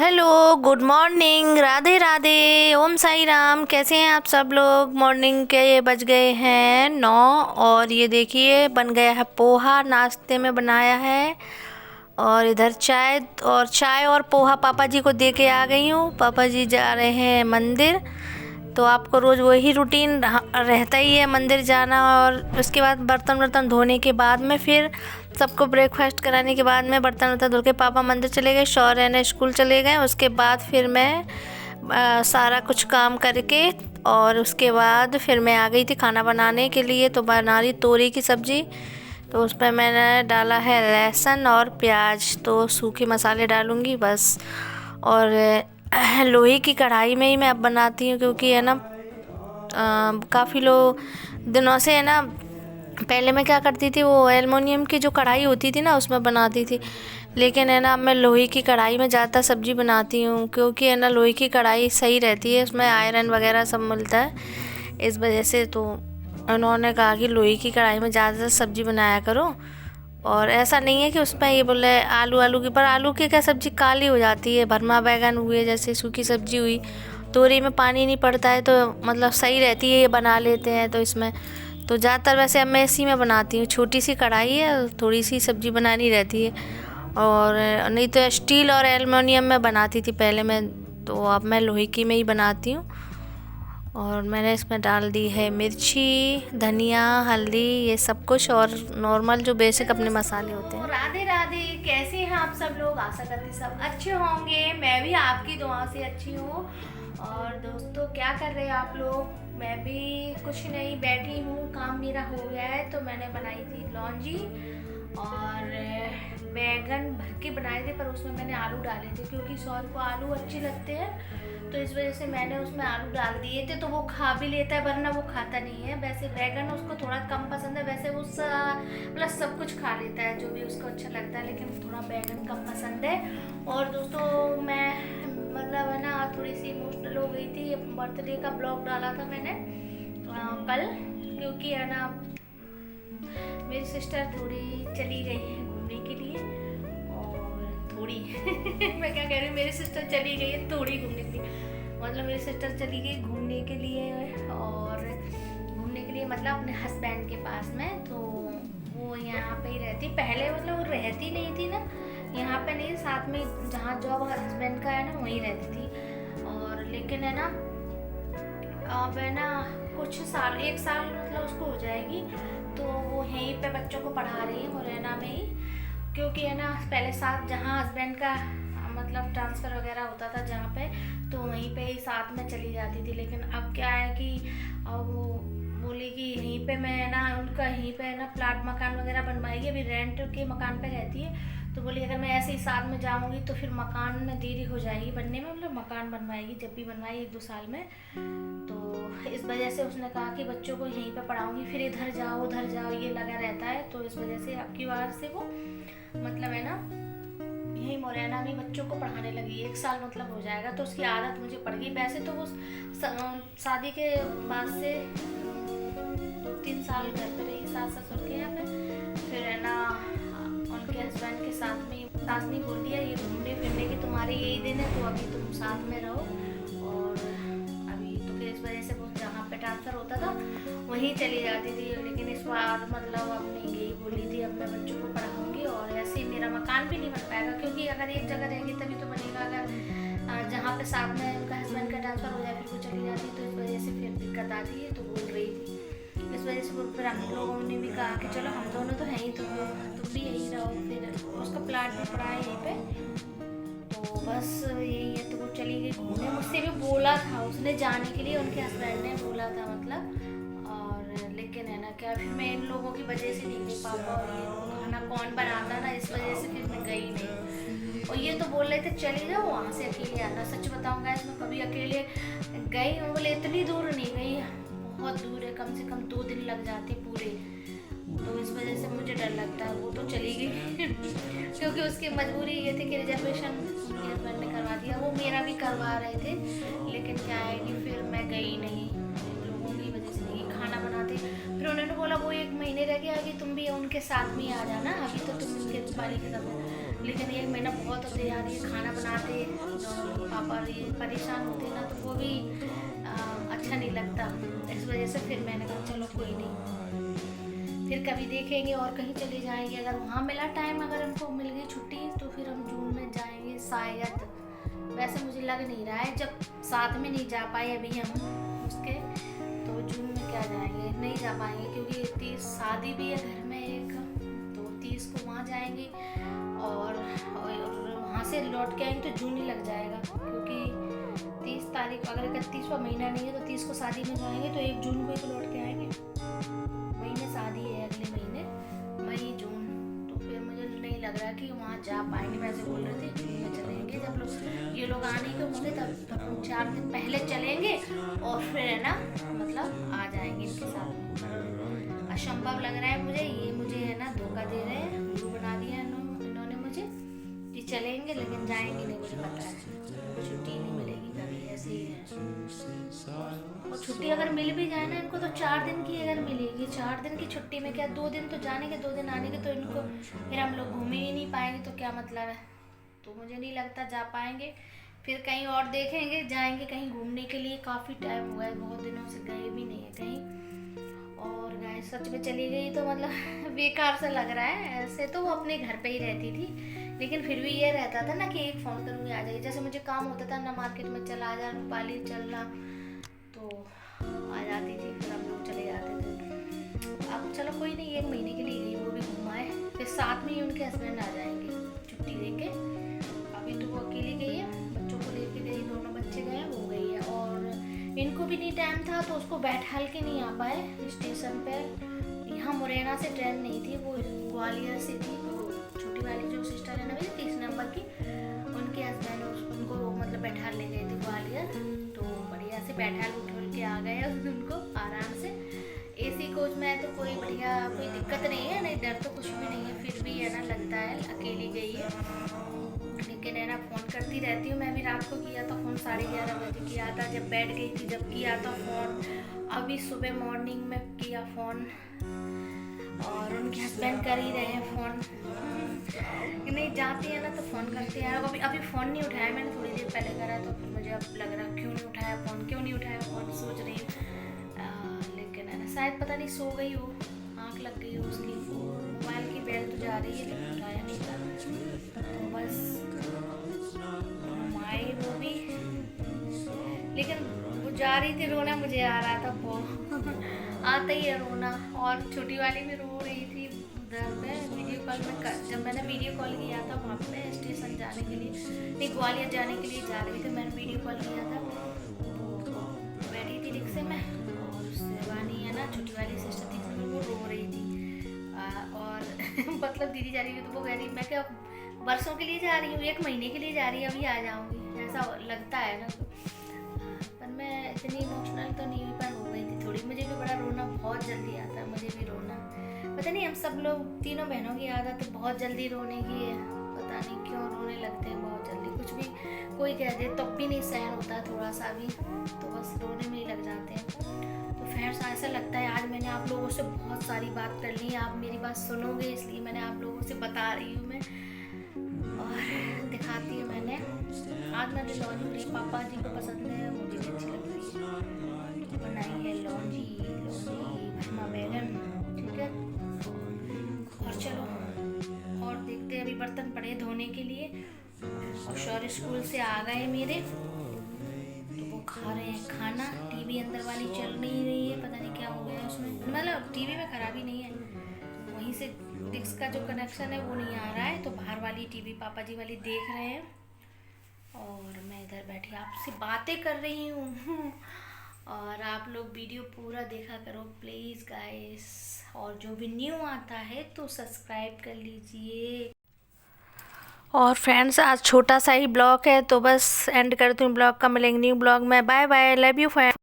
Hello, good morning, Radhe Radhe, Om Sai Ram. कैसे हैं आप सब लोग। मॉर्निंग के ये बज गए हैं 9 और ये देखिए बन गया है पोहा, नाश्ते में बनाया है। और इधर चाय और पोहा पापा जी को दे के आ गई हूँ। पापा जी जा रहे हैं मंदिर, तो आपको रोज़ वही रूटीन रहता ही है, मंदिर जाना। और उसके बाद बर्तन वर्तन धोने के बाद में फिर सबको ब्रेकफास्ट कराने के बाद में बर्तन वर्तन धो के पापा मंदिर चले गए, शौर्य ने स्कूल चले गए। उसके बाद फिर मैं सारा कुछ काम करके और उसके बाद फिर मैं आ गई थी खाना बनाने के लिए। तो बना रही तोरी की सब्ज़ी, तो उस पर मैंने डाला है लहसुन और प्याज, तो सूखे मसाले डालूँगी बस। और लोहे की कढ़ाई में ही मैं अब बनाती हूँ, क्योंकि है ना काफ़ी दिनों से है ना, पहले मैं क्या करती थी, वो एलुमिनियम की जो कढ़ाई होती थी ना उसमें बनाती थी। लेकिन है ना अब मैं लोहे की कढ़ाई में ज़्यादा सब्ज़ी बनाती हूँ, क्योंकि है ना लोहे की कढ़ाई सही रहती है, उसमें आयरन वगैरह सब मिलता है। इस वजह से तो उन्होंने कहा कि लोहे की कढ़ाई में ज़्यादा सब्ज़ी बनाया करो। और ऐसा नहीं है कि उसमें ये बोले आलू आलू की, पर आलू की क्या सब्ज़ी काली हो जाती है, भरमा बैगन हुए, जैसे सूखी सब्ज़ी हुई, तोरी में पानी नहीं पड़ता है, तो मतलब सही रहती है, ये बना लेते हैं। तो इसमें तो ज़्यादातर वैसे अब मैं इसी में बनाती हूँ, छोटी सी कढ़ाई है, थोड़ी सी सब्ज़ी बनानी रहती है। और नहीं तो स्टील और एलुमिनियम में बनाती थी पहले मैं, तो अब मैं लोहे की में ही बनाती हूँ। और मैंने इसमें डाल दी है मिर्ची, धनिया, हल्दी, ये सब कुछ, और नॉर्मल जो बेसिक अपने मसाले होते हैं। राधे राधे, कैसे हैं आप सब लोग। आशा करती सब अच्छे होंगे, मैं भी आपकी दुआ से अच्छी हूँ। और दोस्तों क्या कर रहे हैं आप लोग। मैं भी कुछ नहीं, बैठी हूँ, काम मेरा हो गया है। तो मैंने बनाई थी लौंजी और बैगन भर के बनाए थे, पर उसमें मैंने आलू डाले थे, क्योंकि सौर को आलू अच्छे लगते हैं, तो इस वजह से मैंने उसमें आलू डाल दिए थे। तो वो खा भी लेता है, वरना वो खाता नहीं है। वैसे बैगन उसको थोड़ा कम पसंद है, वैसे वो मतलब सब कुछ खा लेता है जो भी उसको अच्छा लगता है, लेकिन थोड़ा बैगन कम पसंद है। और दोस्तों मैं मतलब है ना थोड़ी सी इमोशनल हो गई थी। बर्थडे का ब्लॉग डाला था मैंने कल, क्योंकि है ना मेरी सिस्टर थोड़ी चली गई है घूमने के लिए। और थोड़ी मैं क्या कह रही हूँ, मेरी सिस्टर चली गई है थोड़ी घूमने के लिए, मतलब मेरी सिस्टर चली गई घूमने के लिए, और घूमने के लिए मतलब अपने हस्बैंड के पास में। तो वो यहाँ पे ही रहती, पहले मतलब वो रहती नहीं थी ना यहाँ पे, नहीं, साथ में जहाँ जॉब हस्बैंड का है ना वहीं रहती थी। और लेकिन है ना अब है ना कुछ साल, 1 साल मतलब उसको हो जाएगी, तो वो यहीं पे बच्चों को पढ़ा रही है मुरैना में ही। क्योंकि है ना पहले साथ जहाँ हस्बैंड का मतलब ट्रांसफ़र वगैरह होता था जहाँ पे, तो वहीं पे ही साथ में चली जाती थी। लेकिन अब क्या है कि अब वो बोली कि यहीं पे मैं है ना उनका यहीं पे है ना प्लाट मकान वगैरह बनवाएगी, अभी रेंट के मकान पे रहती है। तो बोली अगर मैं ऐसे ही साथ में जाऊँगी तो फिर मकान में देरी हो जाएगी बनने में, मतलब मकान बनवाएगी जब भी बनवाएगी 1-2 साल में। तो इस वजह से उसने कहा कि बच्चों को यहीं पे पढ़ाऊँगी, फिर इधर जाओ उधर जाओ ये लगा रहता है। तो इस वजह से अब की बार से वो मतलब है ना यहीं मुरैना में बच्चों को पढ़ाने लगी। 1 साल मतलब हो जाएगा, तो उसकी आदत मुझे पड़ गई। वैसे तो वो शादी के बाद से 2-3 साल घर पे रही सास ससुर के यहाँ पे, फिर है ना उनके हस्बैंड के साथ में सास ने बोल दिया ये घूमने फिरने के तुम्हारे यही दिन है, तो अभी तुम साथ में रहो। और अभी तो फिर इस वजह से वो जहाँ पे ट्रांसफ़र होता था वहीं चली जाती थी। लेकिन इस बार मतलब अब नहीं गई, बोली थी अब मैं बच्चों को पढ़ाऊँगी, और ऐसे मेरा मकान भी नहीं बन पाएगा, क्योंकि अगर एक जगह रहेगी तभी तो बनेगा। अगर जहाँ पे साथ में उनका हस्बैंड का ट्रांसफ़र हो जाए फिर वो चली जाती, तो इस वजह से फिर दिक्कत आती है। तो बोल रही थी इस वजह से फिर हम लोगों ने भी कहा कि चलो हम दोनों तो हैं ही, तुम भी यहीं रहो। फिर उसका प्लाट भी पड़ा है यहीं पे, तो बस यही है। तो वो चली गई घूमने, मुझसे भी बोला था उसने जाने के लिए, उनके हस्बैंड ने बोला था मतलब। और लेकिन है ना क्या, फिर मैं इन लोगों की वजह से नहीं गई, पापा और ये खाना कौन बनाता ना, इस वजह से फिर मैं गई नहीं। और ये तो बोल रहे थे चले जाओ वहाँ से अकेले आना। सच बताऊँगा इसमें कभी अकेले गई हूँ, बोले इतनी दूर नहीं गई, बहुत दूर है, कम से कम 2 दिन लग जाते पूरे। तो इस वजह से मुझे डर लगता है। वो तो चली गई क्योंकि उसकी मजबूरी ये थी कि रिजर्वेशन उनके हस्बैंड ने करवा दिया, वो मेरा भी करवा रहे थे। लेकिन क्या है कि फिर मैं गई नहीं, लोगों की वजह से नहीं। खाना बनाते फिर उन्होंने बोला वो 1 महीने रह गया कि तुम भी उनके साथ में आ जाना, अभी तो तुम उनके वाली के साथ। लेकिन 1 महीना बहुत होते यार, ये खाना बनाते जो पापा ये परेशान होते ना, तो वो भी अच्छा नहीं लगता। इस वजह से फिर मैंने कहा चलो कोई नहीं, फिर कभी देखेंगे और कहीं चले जाएंगे। अगर वहाँ मिला टाइम, अगर उनको मिल गई छुट्टी, तो फिर हम जून में जाएंगे शायद। वैसे मुझे लग नहीं रहा है, जब साथ में नहीं जा पाए अभी हम उसके, तो जून में क्या जाएंगे, नहीं जा पाएंगे, क्योंकि 30 शादी भी है घर में एक, तो 30 को वहाँ जाएंगे और वहाँ से लौट के आएंगे तो जून ही लग जाएगा, क्योंकि 30 तारीख, अगर 31वां महीना नहीं है तो 30 को शादी में जाएंगे तो 1 जून को ही तो लौट के आएंगे। महीने शादी है अगले महीने, मई जून, तो फिर मुझे नहीं लग रहा कि वहाँ जा पाएंगे। वैसे बोल रहे थे जून में चलेंगे, जब लोग ये लोग आने के होंगे तब हम 4 दिन पहले चलेंगे और फिर है ना, मतलब आ जाएंगे इनके साथ। असंभव लग रहा है मुझे, ये मुझे है ना धोखा दे रहे हैं, गुरु बना दिया है इन्होंने मुझे कि चलेंगे लेकिन जाएंगे नहीं। मुझे पता है इनको छुट्टी नहीं मिलेगी कभी, ऐसे ही है। और छुट्टी अगर मिल भी जाए ना इनको, तो 4 दिन की अगर मिलेगी, 4 दिन की छुट्टी में क्या 2 दिन तो जाने के 2 दिन आने के, तो इनको फिर हम लोग घूमे ही नहीं पाएंगे, तो क्या मतलब है। तो मुझे नहीं लगता जा पाएंगे, फिर कहीं और देखेंगे, जाएंगे कहीं घूमने के लिए। काफ़ी टाइम हुआ है, बहुत दिनों से गए भी नहीं है कहीं। और गाय सच में चली गई तो मतलब बेकार सा लग रहा है। ऐसे तो वो अपने घर पे ही रहती थी, लेकिन फिर भी ये रहता था ना कि एक फ़ोन करूँगी आ जाएगी। जैसे मुझे काम होता था ना मार्केट में, चल आ जा रूपाली चलना, तो आ जाती थी, फिर हम लोग चले जाते थे। अब चलो कोई नहीं, 1 महीने के लिए गई, वो भी घुमाए, फिर साथ में ही उनके हस्बैंड आ जाएंगे छुट्टी देके। अभी तो वो अकेली गई है, बच्चों को लेके गई, दोनों बच्चे गए, वो गई है। और इनको भी नहीं टाइम था तो उसको बैठाल के नहीं आ पाए स्टेशन पे। यहाँ मुरैना से ट्रेन नहीं थी, वो ग्वालियर से थी। तो छोटी वाली जो सिस्टर है ना मेरी 30 नंबर की, उनके हस्बैंड उनको मतलब बैठाल ले गए थे ग्वालियर, तो बढ़िया से बैठाल उठ के आ गए उनको आराम से। AC कोच में तो कोई बढ़िया, कोई दिक्कत नहीं है, नहीं डर तो कुछ भी नहीं है, फिर भी है ना लगता है अकेली गई है। लेकिन है ना फ़ोन करती रहती हूँ, मैं भी रात को किया था फ़ोन, 11:30 बजे किया था जब बैठ गई थी, जब किया था फ़ोन। अभी सुबह मॉर्निंग में किया फ़ोन, और उनके हस्बैंड कर ही रहे हैं फ़ोन। नहीं जाती है ना तो फ़ोन करते हैं। अभी फ़ोन नहीं उठाया मैंने, थोड़ी देर पहले करा, तो फिर मुझे अब लग रहा क्यों नहीं उठाया फ़ोन, क्यों नहीं उठाया फ़ोन, सोच रही हूँ। लेकिन है ना शायद पता नहीं सो गई हो, आँख लग गई हो उसकी, मोबाइल की बेल तो जा रही है लेकिन उठाया नहीं था, तो बस माई वो भी। लेकिन वो जा रही थी रोना, मुझे आ रहा था बहुत आता ही है रोना। और छोटी वाली भी रो रही थी उधर पे वीडियो कॉल में, जब मैंने वीडियो कॉल किया था वहाँ पे स्टेशन जाने के लिए, नहीं ग्वालियर जाने के लिए जा रही थी, मैंने वीडियो कॉल किया था, तो बैठी थी रिक्शे में, और शिवानी है ना छोटी वाली सिस्टर थी, वो रो रही थी। और मतलब दीदी जा रही थी तो वो कह रही, मैं क्या बरसों के लिए जा रही हूँ, 1 महीने के लिए जा रही है, अभी आ जाऊँगी, ऐसा लगता है ना। पर मैं इतनी इमोशनल तो नहीं हुई, पर हो गई थी थोड़ी। मुझे भी बड़ा रोना बहुत जल्दी आता है, मुझे भी रोना, पता नहीं हम सब लोग तीनों बहनों की आदत तो बहुत जल्दी रोने की है, पता नहीं क्यों रोने लगते हैं बहुत जल्दी। कुछ भी कोई कह दे तब भी नहीं सहन होता है थोड़ा सा भी, तो बस रोने में ही लग जाते हैं। तो फ्रेंड्स ऐसा लगता है आज मैंने आप लोगों से बहुत सारी बात कर ली, आप मेरी बात सुनोगे इसलिए मैंने आप लोगों से बता रही हूँ मैं, और दिखाती हूँ मैंने। आज मैंने लौंजी मेरे पापा जी को पसंद है, मुझे भी अच्छी लग रही है, बनाई है लौंजी भरमा बैगन, ठीक है। और चलो और देखते हैं, अभी बर्तन पड़े धोने के लिए, और शौर्य स्कूल से आ गए मेरे, तो वो खा रहे हैं खाना। टीवी अंदर वाली चल नहीं रही है, पता नहीं क्या हो गया उसमें, मतलब टीवी में खराबी नहीं है, वहीं से डिस्क का जो कनेक्शन है वो नहीं आ रहा है, तो बाहर वाली टीवी पापा जी वाली देख रहे हैं, और मैं इधर बैठी आपसे बातें कर रही हूँ। और आप लोग वीडियो पूरा देखा करो प्लीज़ गाइस, और जो भी न्यू आता है तो सब्सक्राइब कर लीजिए। और फ्रेंड्स आज छोटा सा ही ब्लॉग है, तो बस एंड करती हूँ ब्लॉग का, मिलेंगे न्यू ब्लॉग में, bye bye, love you friends.